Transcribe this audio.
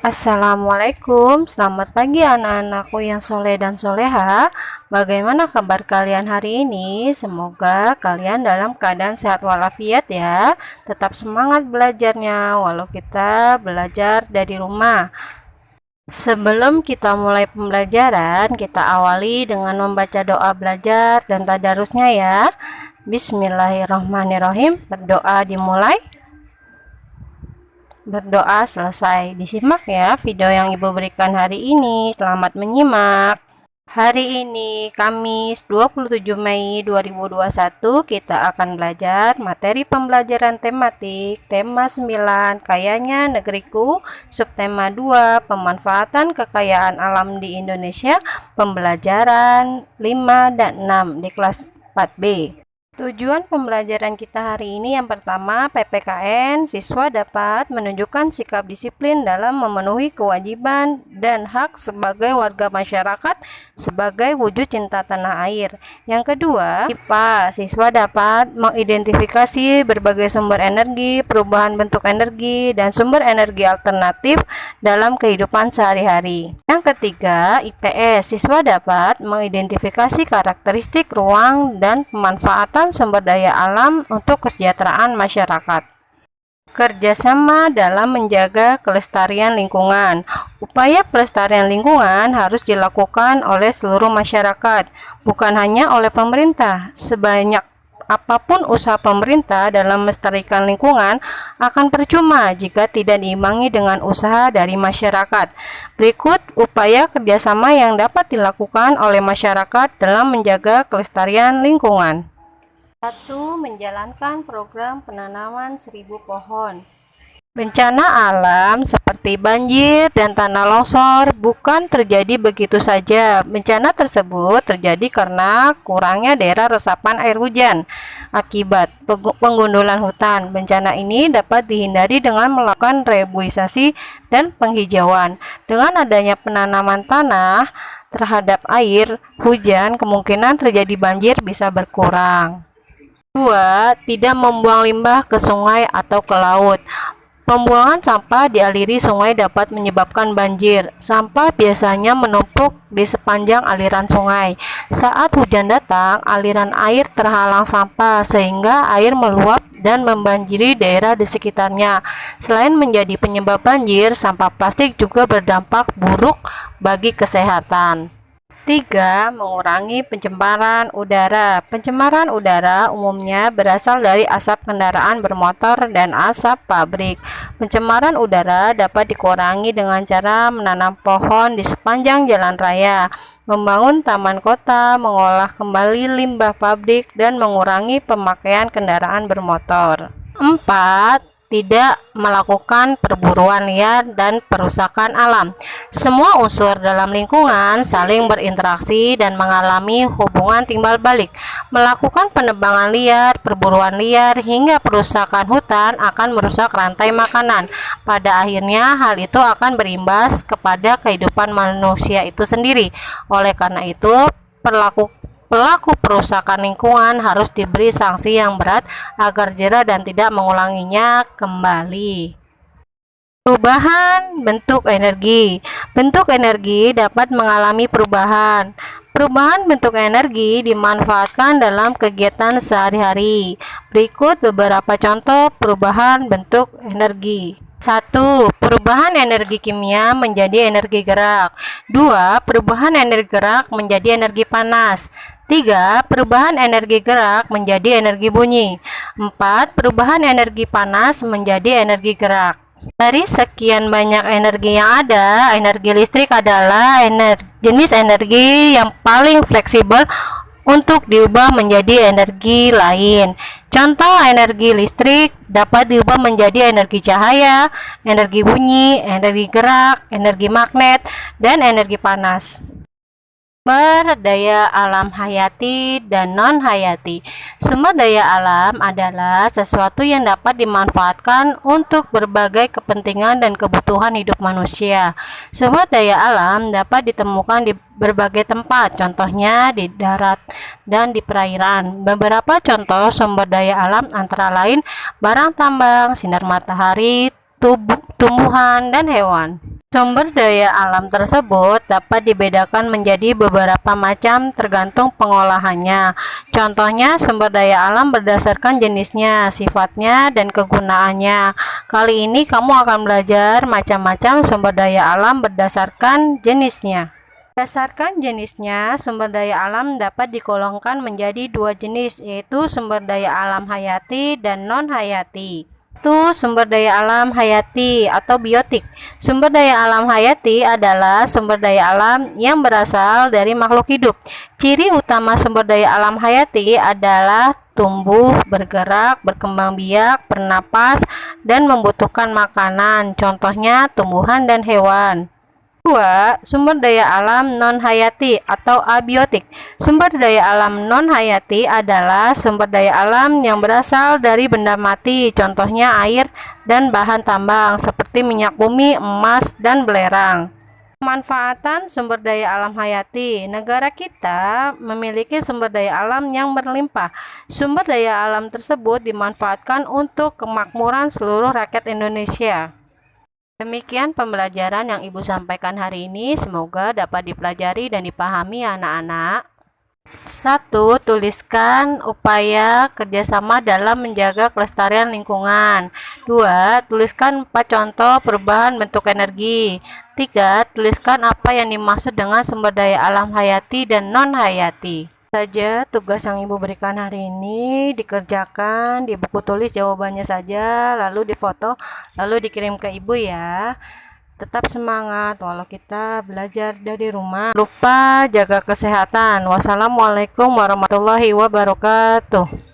Assalamualaikum, selamat pagi anak-anakku yang soleh dan soleha. Bagaimana kabar kalian hari ini? Semoga kalian dalam keadaan sehat walafiat ya. Tetap semangat belajarnya, walau kita belajar dari rumah. Sebelum kita mulai pembelajaran, kita awali dengan membaca doa belajar dan tadarusnya ya. Bismillahirrahmanirrahim. Berdoa dimulai, berdoa selesai. Disimak ya video yang ibu berikan hari ini. Selamat menyimak. Hari ini Kamis 27 Mei 2021 kita akan belajar materi pembelajaran tematik tema 9 Kayanya Negeriku, subtema 2 Pemanfaatan Kekayaan Alam di Indonesia, pembelajaran 5 dan 6 di kelas 4B. Tujuan pembelajaran kita hari ini yang pertama, PPKN, siswa dapat menunjukkan sikap disiplin dalam memenuhi kewajiban dan hak sebagai warga masyarakat sebagai wujud cinta tanah air. Yang kedua, IPA, siswa dapat mengidentifikasi berbagai sumber energi, perubahan bentuk energi, dan sumber energi alternatif dalam kehidupan sehari-hari. Yang ketiga, IPS, siswa dapat mengidentifikasi karakteristik ruang dan pemanfaatan sumber daya alam untuk kesejahteraan masyarakat. Kerjasama dalam menjaga kelestarian lingkungan. Upaya pelestarian lingkungan harus dilakukan oleh seluruh masyarakat, bukan hanya oleh pemerintah. Sebanyak apapun usaha pemerintah dalam melestarikan lingkungan akan percuma jika tidak diimbangi dengan usaha dari masyarakat. Berikut upaya kerjasama yang dapat dilakukan oleh masyarakat dalam menjaga kelestarian lingkungan. 1. Menjalankan program penanaman 1000 pohon. Bencana alam seperti banjir dan tanah longsor bukan terjadi begitu saja. Bencana tersebut terjadi karena kurangnya daerah resapan air hujan akibat penggundulan hutan. Bencana ini dapat dihindari dengan melakukan reboisasi dan penghijauan. Dengan adanya penanaman tanah terhadap air hujan, kemungkinan terjadi banjir bisa berkurang. 2. Tidak membuang limbah ke sungai atau ke laut. Pembuangan sampah dialiri sungai dapat menyebabkan banjir. Sampah biasanya menumpuk di sepanjang aliran sungai. Saat hujan datang, aliran air terhalang sampah sehingga air meluap dan membanjiri daerah di sekitarnya. Selain menjadi penyebab banjir, sampah plastik juga berdampak buruk bagi kesehatan. 3. Mengurangi pencemaran udara. Pencemaran udara umumnya berasal dari asap kendaraan bermotor dan asap pabrik. Pencemaran udara dapat dikurangi dengan cara menanam pohon di sepanjang jalan raya, membangun taman kota, mengolah kembali limbah pabrik, dan mengurangi pemakaian kendaraan bermotor. 4. Tidak melakukan perburuan liar dan perusakan alam. Semua unsur dalam lingkungan saling berinteraksi dan mengalami hubungan timbal balik. Melakukan penebangan liar, perburuan liar, hingga perusakan hutan akan merusak rantai makanan. Pada akhirnya, hal itu akan berimbas kepada kehidupan manusia itu sendiri. Oleh karena itu, pelaku perusakan lingkungan harus diberi sanksi yang berat agar jera dan tidak mengulanginya kembali. Perubahan bentuk energi. Bentuk energi dapat mengalami perubahan. Perubahan bentuk energi dimanfaatkan dalam kegiatan sehari-hari. Berikut beberapa contoh perubahan bentuk energi. 1. Perubahan energi kimia menjadi energi gerak. 2. Perubahan energi gerak menjadi energi panas. 3. Perubahan energi gerak menjadi energi bunyi. 4. Perubahan energi panas menjadi energi gerak. Dari sekian banyak energi yang ada, energi listrik adalah jenis energi yang paling fleksibel untuk diubah menjadi energi lain. Contoh energi listrik dapat diubah menjadi energi cahaya, energi bunyi, energi gerak, energi magnet, dan energi panas. Sumber daya alam hayati dan non-hayati. Sumber daya alam adalah sesuatu yang dapat dimanfaatkan untuk berbagai kepentingan dan kebutuhan hidup manusia. Sumber daya alam dapat ditemukan di berbagai tempat, contohnya di darat dan di perairan. Beberapa contoh sumber daya alam antara lain barang tambang, sinar matahari, tumbuhan, dan hewan. Sumber daya alam tersebut dapat dibedakan menjadi beberapa macam tergantung pengolahannya. Contohnya, sumber daya alam berdasarkan jenisnya, sifatnya, dan kegunaannya. Kali ini kamu akan belajar macam-macam sumber daya alam berdasarkan jenisnya. Berdasarkan jenisnya, sumber daya alam dapat digolongkan menjadi dua jenis, yaitu sumber daya alam hayati dan non-hayati. Itu sumber daya alam hayati atau biotik. Sumber daya alam hayati adalah sumber daya alam yang berasal dari makhluk hidup. Ciri utama sumber daya alam hayati adalah tumbuh, bergerak, berkembang biak, bernapas, dan membutuhkan makanan. Contohnya tumbuhan dan hewan. 2. Sumber daya alam non-hayati atau abiotik. Sumber daya alam non-hayati adalah sumber daya alam yang berasal dari benda mati, contohnya air dan bahan tambang seperti minyak bumi, emas, dan belerang. Pemanfaatan sumber daya alam hayati. Negara kita memiliki sumber daya alam yang berlimpah. Sumber daya alam tersebut dimanfaatkan untuk kemakmuran seluruh rakyat Indonesia. Demikian pembelajaran yang Ibu sampaikan hari ini, semoga dapat dipelajari dan dipahami anak-anak. 1. Tuliskan upaya kerjasama dalam menjaga kelestarian lingkungan. 2. Tuliskan 4 contoh perubahan bentuk energi. 3. Tuliskan apa yang dimaksud dengan sumber daya alam hayati dan non-hayati. Saja tugas yang Ibu berikan hari ini dikerjakan di buku tulis jawabannya saja, lalu difoto, lalu dikirim ke Ibu ya. Tetap semangat walau kita belajar dari rumah. Lupa jaga kesehatan. Wassalamualaikum warahmatullahi wabarakatuh.